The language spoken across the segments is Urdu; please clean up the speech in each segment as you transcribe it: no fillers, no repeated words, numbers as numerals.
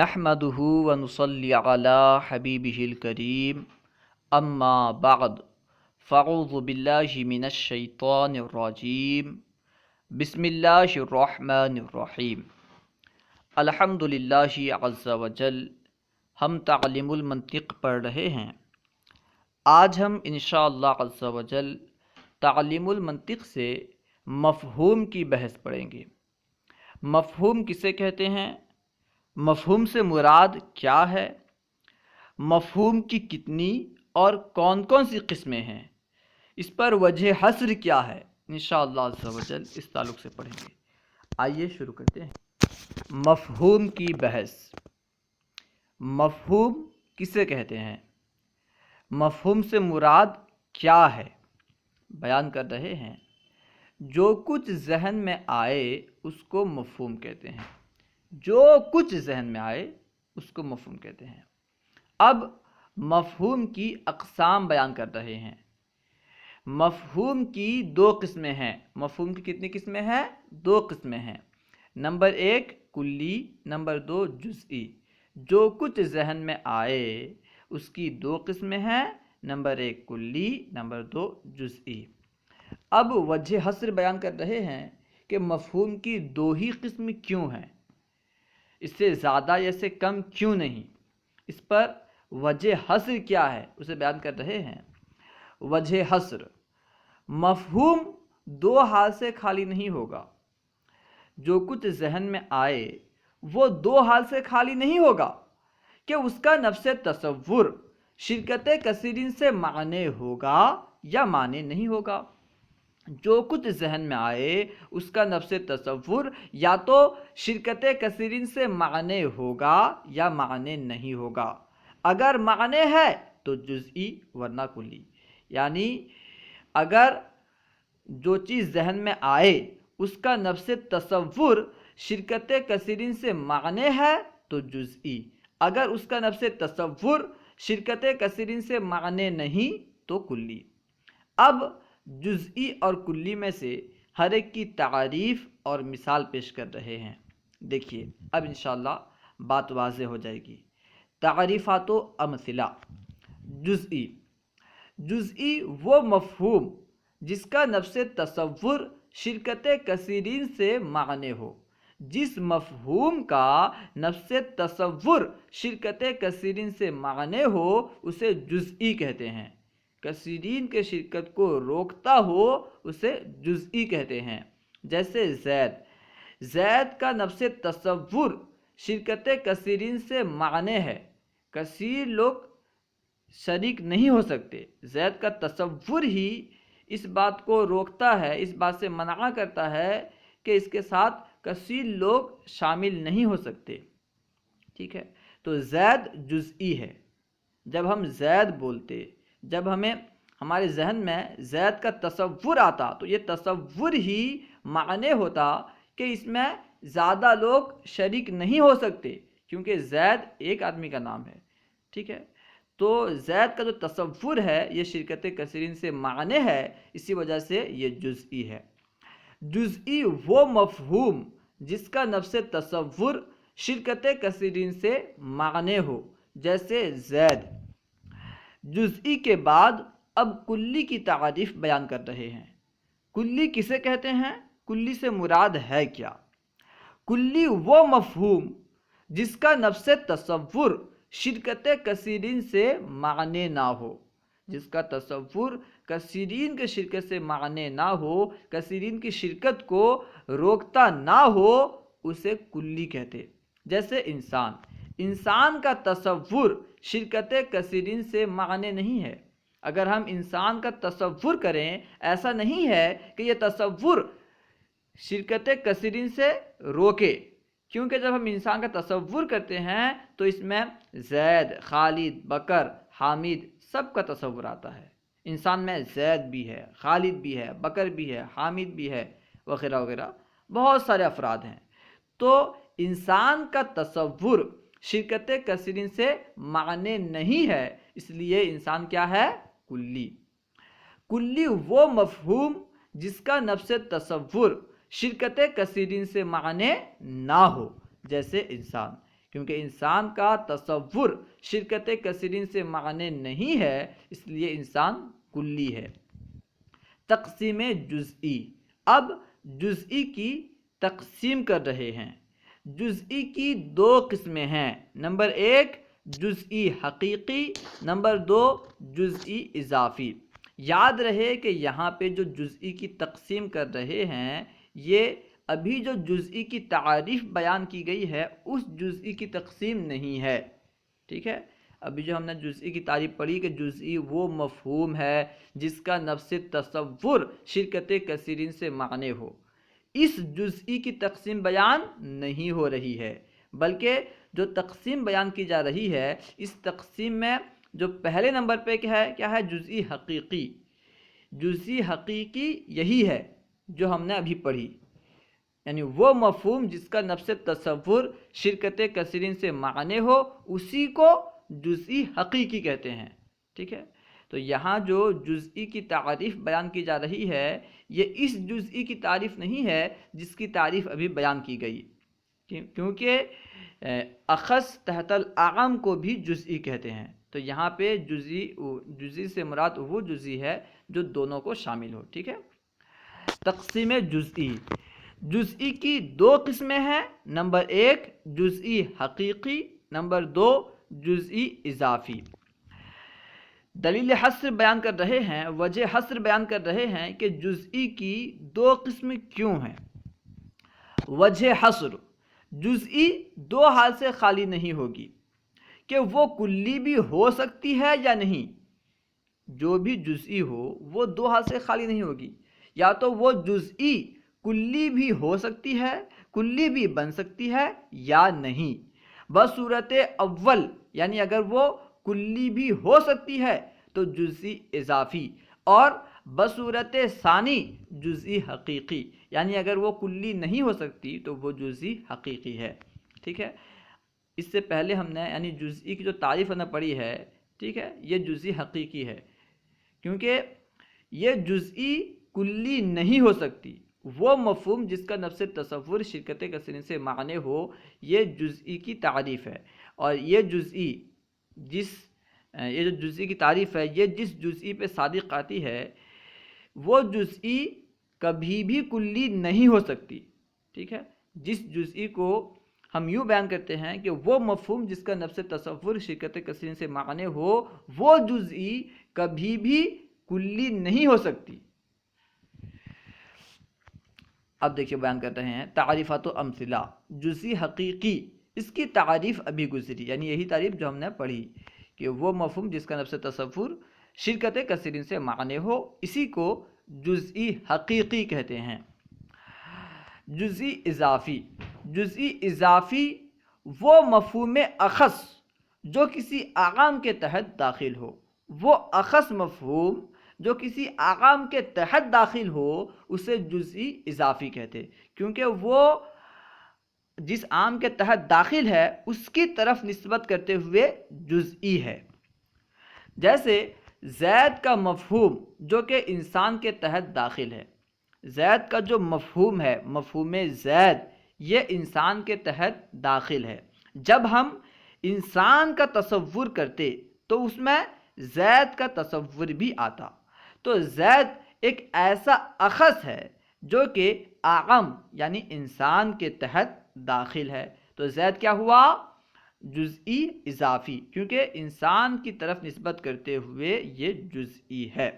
نحمده ونصلي على حبيبه الكريم اما بعد فاعوذ بالله من الشيطان الرجيم بسم اللہ الرحمن الرحیم الحمد للہ عز وجل۔ ہم تعلیم المنطق پڑھ رہے ہیں۔ آج ہم انشاءاللہ عز وجل تعلیم المنطق سے مفہوم کی بحث پڑھیں گے۔ مفہوم کسے کہتے ہیں؟ مفہوم سے مراد کیا ہے؟ مفہوم کی کتنی اور کون کون سی قسمیں ہیں؟ اس پر وجہ حصر کیا ہے؟ انشاءاللہ عز وجل اس تعلق سے پڑھیں گے۔ آئیے شروع کرتے ہیں۔ مفہوم کی بحث۔ مفہوم کسے کہتے ہیں؟ مفہوم سے مراد کیا ہے؟ بیان کر رہے ہیں۔ جو کچھ ذہن میں آئے اس کو مفہوم کہتے ہیں۔ جو کچھ ذہن میں آئے اس کو مفہوم کہتے ہیں۔ اب مفہوم کی اقسام بیان کر رہے ہیں۔ مفہوم کی دو قسمیں ہیں۔ مفہوم کی کتنی قسمیں ہیں؟ دو قسمیں ہیں۔ نمبر ایک کلی، نمبر دو جزئی۔ جو کچھ ذہن میں آئے اس کی دو قسمیں ہیں، نمبر ایک کلی، نمبر دو جزئی۔ اب وجہ حصر بیان کر رہے ہیں کہ مفہوم کی دو ہی قسم کیوں ہیں، اس سے زیادہ یا سے کم کیوں نہیں، اس پر وجہ حصر کیا ہے اسے بیان کر رہے ہیں۔ وجہ حصر، مفہوم دو حال سے خالی نہیں ہوگا۔ جو کچھ ذہن میں آئے وہ دو حال سے خالی نہیں ہوگا کہ اس کا نفس تصور شرکت کثیرین سے معنی ہوگا یا معنی نہیں ہوگا۔ جو کچھ ذہن میں آئے اس کا نفس تصور یا تو شرکت کثیرین سے معنی ہوگا یا معنی نہیں ہوگا۔ اگر معنی ہے تو جزئی ورنہ کلی، یعنی اگر جو چیز ذہن میں آئے اس کا نفس تصور شرکت کثیرین سے معنی ہے تو جزئی، اگر اس کا نفس تصور شرکت کثیرین سے معنی نہیں تو کلی۔ اب جزئی اور کلی میں سے ہر ایک کی تعریف اور مثال پیش کر رہے ہیں۔ دیکھیے اب انشاءاللہ بات واضح ہو جائے گی۔ تعریفات و امثلہ۔ جزئی، جزئی وہ مفہوم جس کا نفس تصور شرکت کثیرین سے معنی ہو۔ جس مفہوم کا نفس تصور شرکت کثیرین سے معنی ہو اسے جزئی کہتے ہیں۔ کثیرین کے شرکت کو روکتا ہو اسے جزئی کہتے ہیں۔ جیسے زید، زید کا نفس تصور شرکت کثیرین سے معنی ہے، کثیر لوگ شریک نہیں ہو سکتے۔ زید کا تصور ہی اس بات کو روکتا ہے، اس بات سے منع کرتا ہے کہ اس کے ساتھ کثیر لوگ شامل نہیں ہو سکتے۔ ٹھیک ہے، تو زید جزئی ہے۔ جب ہم زید بولتے، جب ہمارے ذہن میں زید کا تصور آتا تو یہ تصور ہی معنی ہوتا کہ اس میں زیادہ لوگ شریک نہیں ہو سکتے، کیونکہ زید ایک آدمی کا نام ہے۔ ٹھیک ہے، تو زید کا جو تصور ہے یہ شرکت کثیرین سے معنی ہے، اسی وجہ سے یہ جزئی ہے۔ جزئی وہ مفہوم جس کا نفس تصور شرکت کثیرین سے معنی ہو، جیسے زید۔ جزئی کے بعد اب کلی کی تعریف بیان کر رہے ہیں۔ کلی کسے کہتے ہیں؟ کلی سے مراد ہے کیا؟ کلی وہ مفہوم جس کا نفس تصور شرکت کثیرین سے معنی نہ ہو، جس کا تصور کثیرین کے شرکت سے معنی نہ ہو، کثیرین کی شرکت کو روکتا نہ ہو، اسے کلی کہتے۔ جیسے انسان، انسان کا تصور شرکت کثیرین سے معنی نہیں ہے۔ اگر ہم انسان کا تصور کریں، ایسا نہیں ہے کہ یہ تصور شرکت کثیرین سے روکے، کیونکہ جب ہم انسان کا تصور کرتے ہیں تو اس میں زید، خالد، بکر، حامد سب کا تصور آتا ہے۔ انسان میں زید بھی ہے، خالد بھی ہے، بکر بھی ہے، حامد بھی ہے، وغیرہ وغیرہ بہت سارے افراد ہیں۔ تو انسان کا تصور شرکت کثیرین سے معنی نہیں ہے، اس لیے انسان کیا ہے؟ کلی۔ کلی وہ مفہوم جس کا نفس تصور شرکت کثیرین سے معنی نہ ہو، جیسے انسان۔ کیونکہ انسان کا تصور شرکت کثیرین سے معنی نہیں ہے، اس لیے انسان کلی ہے۔ تقسیم جزئی، اب جزئی کی تقسیم کر رہے ہیں۔ جزئی کی دو قسمیں ہیں، نمبر ایک جزئی حقیقی، نمبر دو جزئی اضافی۔ یاد رہے کہ یہاں پہ جو جزئی کی تقسیم کر رہے ہیں، یہ ابھی جو جزئی کی تعریف بیان کی گئی ہے اس جزئی کی تقسیم نہیں ہے، ٹھیک ہے۔ ابھی جو ہم نے جزئی کی تعریف پڑھی کہ جزئی وہ مفہوم ہے جس کا نفس تصور شرکت کثیرین سے معنی ہو، اس جزئی کی تقسیم بیان نہیں ہو رہی ہے، بلکہ جو تقسیم بیان کی جا رہی ہے اس تقسیم میں جو پہلے نمبر پہ کیا ہے جزئی حقیقی۔ جزئی حقیقی یہی ہے جو ہم نے ابھی پڑھی، یعنی وہ مفہوم جس کا نفس تصور شرکت کثیرین سے معنی ہو اسی کو جزئی حقیقی کہتے ہیں، ٹھیک ہے۔ تو یہاں جو جزئی کی تعریف بیان کی جا رہی ہے یہ اس جزئی کی تعریف نہیں ہے جس کی تعریف ابھی بیان کی گئی، کیونکہ اخص تحت الاعم کو بھی جزئی کہتے ہیں۔ تو یہاں پہ جزئی سے مراد وہ جزئی ہے جو دونوں کو شامل ہو، ٹھیک ہے۔ تقسیم جزئی، جزئی کی دو قسمیں ہیں، نمبر ایک جزئی حقیقی، نمبر دو جزئی اضافی۔ دلیل حصر بیان کر رہے ہیں، وجہ حصر بیان کر رہے ہیں کہ جزئی کی دو قسم کیوں ہیں۔ وجہ حصر، جزئی دو حال سے خالی نہیں ہوگی کہ وہ کلی بھی ہو سکتی ہے یا نہیں۔ جو بھی جزئی ہو وہ دو حال سے خالی نہیں ہوگی، یا تو وہ جزئی کلی بھی ہو سکتی ہے، کلی بھی بن سکتی ہے یا نہیں۔ بصورت اول یعنی اگر وہ کلی بھی ہو سکتی ہے تو جزئی اضافی، اور بصورت ثانی جزئی حقیقی، یعنی اگر وہ کلی نہیں ہو سکتی تو وہ جزئی حقیقی ہے، ٹھیک ہے۔ اس سے پہلے ہم نے یعنی جزئی کی جو تعریف ہم نے پڑھی ہے، ٹھیک ہے، یہ جزئی حقیقی ہے، کیونکہ یہ جزئی کلی نہیں ہو سکتی۔ وہ مفہوم جس کا نفس تصور شرکت کثیرین سے معنی ہو یہ جزئی کی تعریف ہے، اور یہ جو جزئی کی تعریف ہے یہ جس جزئی پہ صادق آتی ہے وہ جزئی کبھی بھی کلی نہیں ہو سکتی، ٹھیک ہے۔ جس جزئی کو ہم یوں بیان کرتے ہیں کہ وہ مفہوم جس کا نفس تصور شرکت کثیرین سے معنی ہو وہ جزئی کبھی بھی کلی نہیں ہو سکتی۔ اب دیکھیے بیان کر رہے ہیں تعریفات و امثلہ۔ جزئی حقیقی، اس کی تعریف ابھی گزری، یعنی یہی تعریف جو ہم نے پڑھی کہ وہ مفہوم جس کا نفس تصور شرکت کثیرین سے معنی ہو اسی کو جزئی حقیقی کہتے ہیں۔ جزئی اضافی، جزئی اضافی وہ مفہوم اخص جو کسی اعام کے تحت داخل ہو، وہ اخص مفہوم جو کسی اعام کے تحت داخل ہو اسے جزئی اضافی کہتے، کیونکہ وہ جس عام کے تحت داخل ہے اس کی طرف نسبت کرتے ہوئے جزئی ہے۔ جیسے زید کا مفہوم جو کہ انسان کے تحت داخل ہے، زید کا جو مفہوم ہے، مفہوم زید، یہ انسان کے تحت داخل ہے۔ جب ہم انسان کا تصور کرتے تو اس میں زید کا تصور بھی آتا، تو زید ایک ایسا اخص ہے جو کہ اعم یعنی انسان کے تحت داخل ہے، تو زید کیا ہوا؟ جزئی اضافی، کیونکہ انسان کی طرف نسبت کرتے ہوئے یہ جزئی ہے۔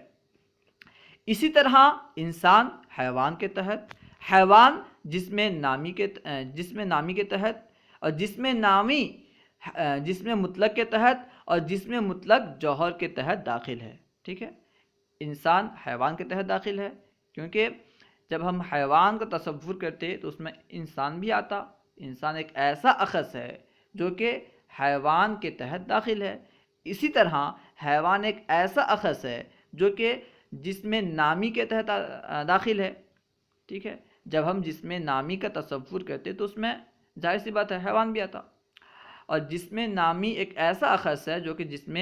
اسی طرح انسان حیوان کے تحت، حیوان جسم نامی کے تحت، اور جسم مطلق کے تحت، اور جسم مطلق جوہر کے تحت داخل ہے، ٹھیک ہے۔ انسان حیوان کے تحت داخل ہے کیونکہ جب ہم حیوان کا تصور کرتے تو اس میں انسان بھی آتا، انسان ایک ایسا اخص ہے جو کہ حیوان کے تحت داخل ہے۔ اسی طرح حیوان ایک ایسا اخص ہے جو کہ جسم نامی کے تحت داخل ہے، ٹھیک ہے۔ جب ہم جسم نامی کا تصور کرتے تو اس میں ظاہر سی بات ہے حیوان بھی آتا، اور جسم نامی ایک ایسا اخص ہے جو کہ جسم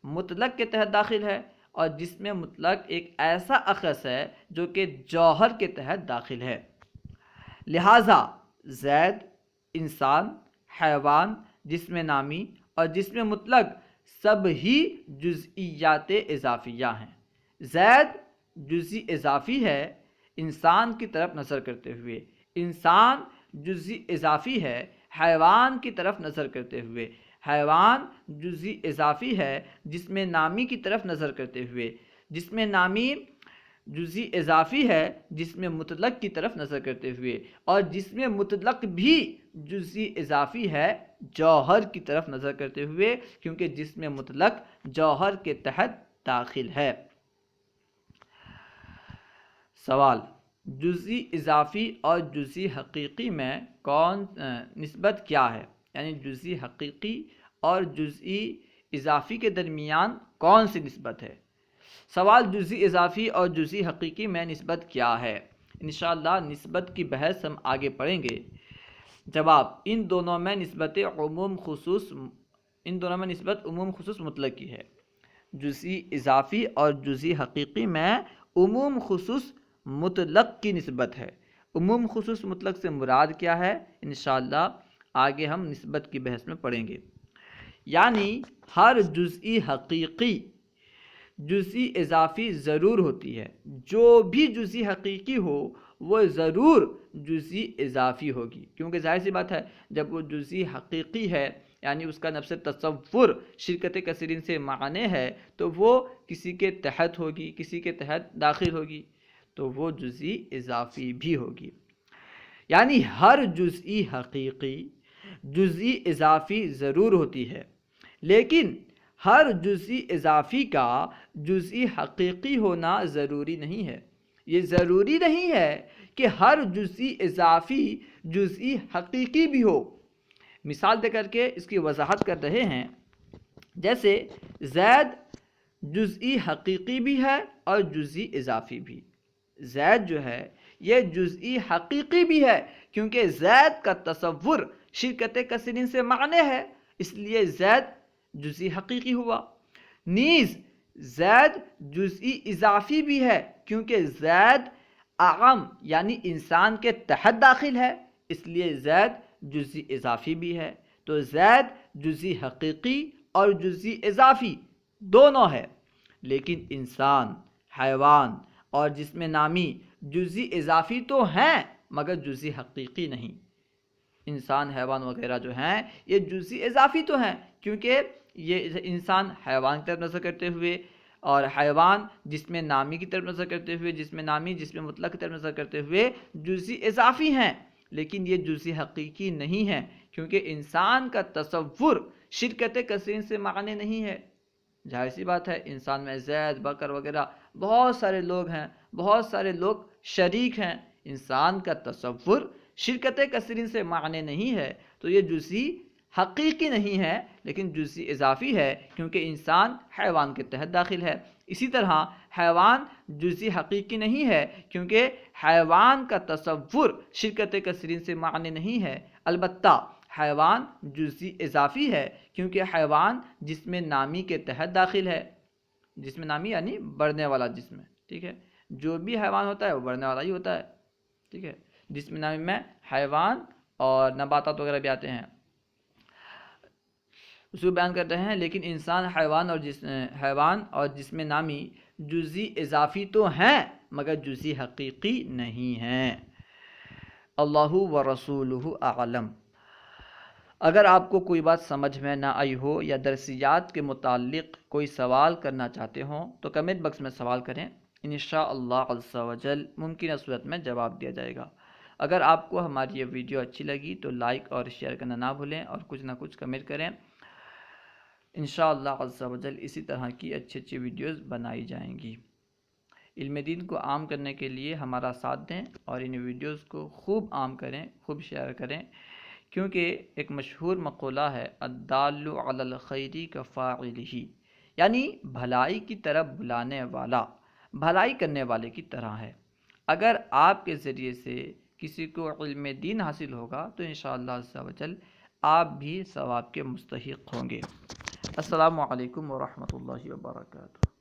مطلق کے تحت داخل ہے، اور جسم مطلق ایک ایسا اخص ہے جو کہ جوہر کے تحت داخل ہے۔ لہٰذا زید، انسان، حیوان، جسم نامی اور جسم مطلق سب ہی جزئیات اضافیہ ہیں۔ زید جزئی اضافی ہے انسان کی طرف نظر کرتے ہوئے، انسان جزئی اضافی ہے حیوان کی طرف نظر کرتے ہوئے، حیوان جزئی اضافی ہے جسم نامی کی طرف نظر کرتے ہوئے، جسم نامی جزئی اضافی ہے جسم مطلق کی طرف نظر کرتے ہوئے، اور جسم مطلق بھی جزئی اضافی ہے جوہر کی طرف نظر کرتے ہوئے، کیونکہ جسم مطلق جوہر کے تحت داخل ہے۔ سوال، جزئی اضافی اور جزئی حقیقی میں نسبت کیا ہے؟ یعنی جزئی حقیقی اور جزئی اضافی کے درمیان کون سی نسبت ہے؟ سوال، جزئی اضافی اور جزئی حقیقی میں نسبت کیا ہے؟ انشاءاللہ نسبت کی بحث ہم آگے پڑھیں گے۔ جواب، ان دونوں میں نسبت عموم خصوص مطلق کی ہے۔ جزئی اضافی اور جزئی حقیقی میں عموم خصوص مطلق کی نسبت ہے۔ عموم خصوص مطلق سے مراد کیا ہے؟ انشاءاللہ آگے ہم نسبت کی بحث میں پڑھیں گے۔ یعنی ہر جزئی حقیقی جزئی اضافی ضرور ہوتی ہے، جو بھی جزئی حقیقی ہو وہ ضرور جزئی اضافی ہوگی، کیونکہ ظاہر سی بات ہے جب وہ جزئی حقیقی ہے یعنی اس کا نفس تصور شرکت کثیرین سے معنی ہے تو وہ کسی کے تحت ہوگی، کسی کے تحت داخل ہوگی، تو وہ جزئی اضافی بھی ہوگی۔ یعنی ہر جزئی حقیقی جزئی اضافی ضرور ہوتی ہے، لیکن ہر جزئی اضافی کا جزئی حقیقی ہونا ضروری نہیں ہے۔ یہ ضروری نہیں ہے کہ ہر جزئی اضافی جزئی حقیقی بھی ہو۔ مثال دے کر کے اس کی وضاحت کر رہے ہیں، جیسے زید جزئی حقیقی بھی ہے اور جزئی اضافی بھی۔ زید جو ہے یہ جزئی حقیقی بھی ہے کیونکہ زید کا تصور شرکت کثیرین سے معنی ہے، اس لیے زید جزئی حقیقی ہوا۔ نیز زید جزئی اضافی بھی ہے کیونکہ زید اعم یعنی انسان کے تحت داخل ہے، اس لیے زید جزئی اضافی بھی ہے۔ تو زید جزئی حقیقی اور جزئی اضافی دونوں ہے، لیکن انسان، حیوان اور جسم نامی جزئی اضافی تو ہیں مگر جزئی حقیقی نہیں۔ انسان، حیوان وغیرہ جو ہیں یہ جزئی اضافی تو ہیں، کیونکہ یہ انسان حیوان کی طرف نظر کرتے ہوئے اور حیوان جسم نامی کی طرف نظر کرتے ہوئے، جسم نامی جسم مطلق کی طرف نظر کرتے ہوئے جزئی اضافی ہیں، لیکن یہ جزئی حقیقی نہیں ہیں کیونکہ انسان کا تصور شرکت کثیرین سے معنی نہیں ہے۔ ظاہر سی بات ہے انسان میں زید، بکر وغیرہ بہت سارے لوگ ہیں، بہت سارے لوگ شریک ہیں، انسان کا تصور شرکت کثیرین سے معنی نہیں ہے، تو یہ جزئی حقیقی نہیں ہے لیکن جزئی اضافی ہے کیونکہ انسان حیوان کے تحت داخل ہے۔ اسی طرح حیوان جزئی حقیقی نہیں ہے کیونکہ حیوان کا تصور شرکت کثیرین سے معنی نہیں ہے، البتہ حیوان جزئی اضافی ہے کیونکہ حیوان جسم نامی کے تحت داخل ہے۔ جسم نامی یعنی بڑھنے والا جسم، ٹھیک ہے، جو بھی حیوان ہوتا ہے وہ بڑھنے والا ہی ہوتا ہے، ٹھیک ہے۔ جسم نامی میں حیوان اور نباتات وغیرہ بھی آتے ہیں، اس کو بیان کر رہے ہیں، لیکن انسان، حیوان اور جسم نامی جزئی اضافی تو ہیں مگر جزئی حقیقی نہیں ہیں۔ اللہ و رسولہ اعلم۔ اگر آپ کو کوئی بات سمجھ میں نہ آئی ہو یا درسیات کے متعلق کوئی سوال کرنا چاہتے ہوں تو کمنٹ باکس میں سوال کریں، انشاءاللہ عز و جل ممکنہ صورت میں جواب دیا جائے گا۔ اگر آپ کو ہماری یہ ویڈیو اچھی لگی تو لائک اور شیئر کرنا نہ بھولیں اور کچھ نہ کچھ کمنٹ کریں۔ انشاءاللہ عز و جل اسی طرح کی اچھی ویڈیوز بنائی جائیں گی۔ علم دین کو عام کرنے کے لیے ہمارا ساتھ دیں اور ان ویڈیوز کو خوب عام کریں، خوب شیئر کریں، کیونکہ ایک مشہور مقولہ ہے الدال علی الخیر کفاعلہ، یعنی بھلائی کی طرف بلانے والا بھلائی کرنے والے کی طرح ہے۔ اگر آپ کے ذریعے سے کسی کو علم دین حاصل ہوگا تو انشاءاللہ عز و جل آپ بھی ثواب کے مستحق ہوں گے۔ السلام علیکم ورحمۃ اللہ وبرکاتہ۔